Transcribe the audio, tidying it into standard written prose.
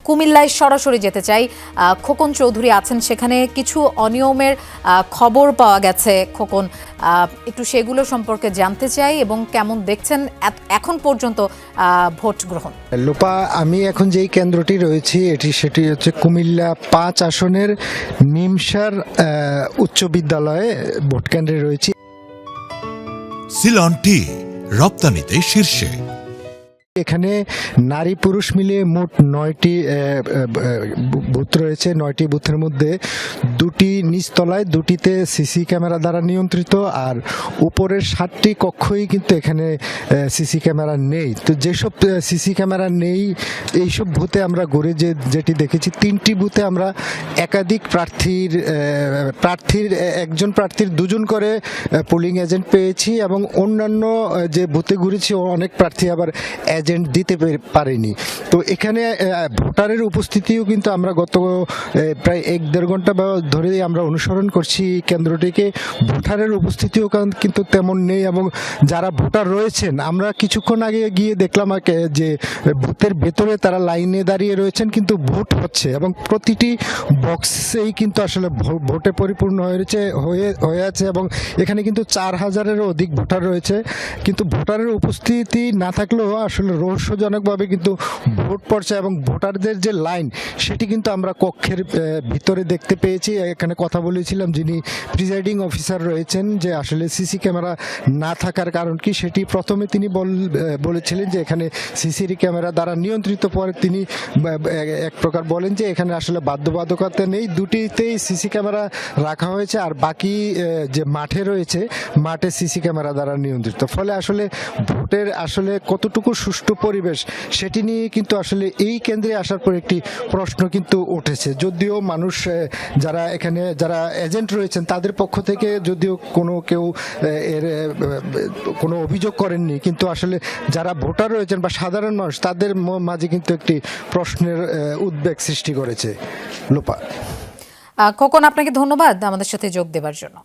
কুমিল্লায় সরাসরি যেতে চাই। খোকন চৌধুরী আছেন সেখানে, কিছু অনিয়মের খবর পাওয়া গেছে। খোকন, একটু সেগুলো সম্পর্কে জানতে চাই এবং কেমন দেখছেন এখন পর্যন্ত ভোট গ্রহণ। লোপা, আমি এখন যেই কেন্দ্রটি রয়েছি সেটি হচ্ছে কুমিল্লা 5 আসনের নিমসার উচ্চ বিদ্যালয়ে ভোট কেন্দ্রে রয়েছি। সিলন টি রপ্তানিতে শীর্ষে। এখানে নারী পুরুষ মিলিয়ে মোট 9টি বুথ রয়েছে। 9টি বুথের মধ্যে 2টি নিচতলায়, 2টিতে সিসি ক্যামেরা দ্বারা নিয়ন্ত্রিত, আর উপরের 7টি কক্ষই কিন্তু এখানে সিসি ক্যামেরা নেই। তো যেসব সিসি ক্যামেরা নেই এইসব বুথে আমরা ঘুরে যেটি দেখেছি, 3টি বুথে আমরা একাধিক একজন প্রার্থীর 2জন করে পোলিং এজেন্ট পেয়েছি, এবং অন্যান্য যে বুথে ঘুরেছি অনেক প্রার্থী আবার এজেন্ট দিতে পারেনি। তো এখানে ভোটারের উপস্থিতিও কিন্তু আমরা গত প্রায় 1-1.5 ঘন্টা ধরে আমরা অনুসরণ করছি কেন্দ্রটিকে। ভোটারের উপস্থিতিও কিন্তু তেমন নেই, এবং যারা ভোটার রয়েছেন আমরা কিছুক্ষণ আগে গিয়ে দেখলাম যে বুথের ভেতরে তারা লাইনে দাঁড়িয়ে রয়েছেন, কিন্তু ভোট হচ্ছে এবং প্রতিটি বক্সেই কিন্তু আসলে ভোটে পরিপূর্ণ হয়ে আছে, এবং এখানে কিন্তু 4000-এরও অধিক ভোটার রয়েছে। কিন্তু ভোটারের উপস্থিতি না থাকলেও আসলে রহস্যজনকভাবে কিন্তু ভোট পড়ছে, এবং ভোটারদের যে লাইন সেটি কিন্তু আমরা কক্ষের ভিতরে দেখতে পেয়েছি। এখানে কথা বলেছিলাম যিনি প্রিজাইডিং অফিসার রয়েছেন, যে আসলে সিসি ক্যামেরা না থাকার কারণ কি সেটি প্রথমে তিনি বলেছিলেন যে এখানে সিসি ক্যামেরা দ্বারা নিয়ন্ত্রিত। পরে তিনি এক প্রকার বলেন যে এখানে আসলে বাধ্যবাধকতা নেই, 2টিতেই সিসি ক্যামেরা রাখা হয়েছে, আর বাকি যে মাঠে রয়েছে মাঠে সিসি ক্যামেরা দ্বারা নিয়ন্ত্রিত। ফলে আসলে ভোটের আসলে কতটুকু সুষ্ঠু পরিবেশ সেটি নিয়ে কিন্তু আসলে এই কেন্দ্রে আসার পর একটি প্রশ্ন কিন্তু উঠেছে। যদিও মানুষ যারা এখানে যারা এজেন্ট রয়েছেন তাদের পক্ষ থেকে যদিও কেউ এর কোনো অভিযোগ করেননি, কিন্তু আসলে যারা ভোটার রয়েছেন বা সাধারণ মানুষ তাদের মাঝে কিন্তু একটি প্রশ্নের উদ্বেগ সৃষ্টি করেছে। লোপা, খোকন, আপনাকে ধন্যবাদ আমাদের সাথে যোগ দেওয়ার জন্য।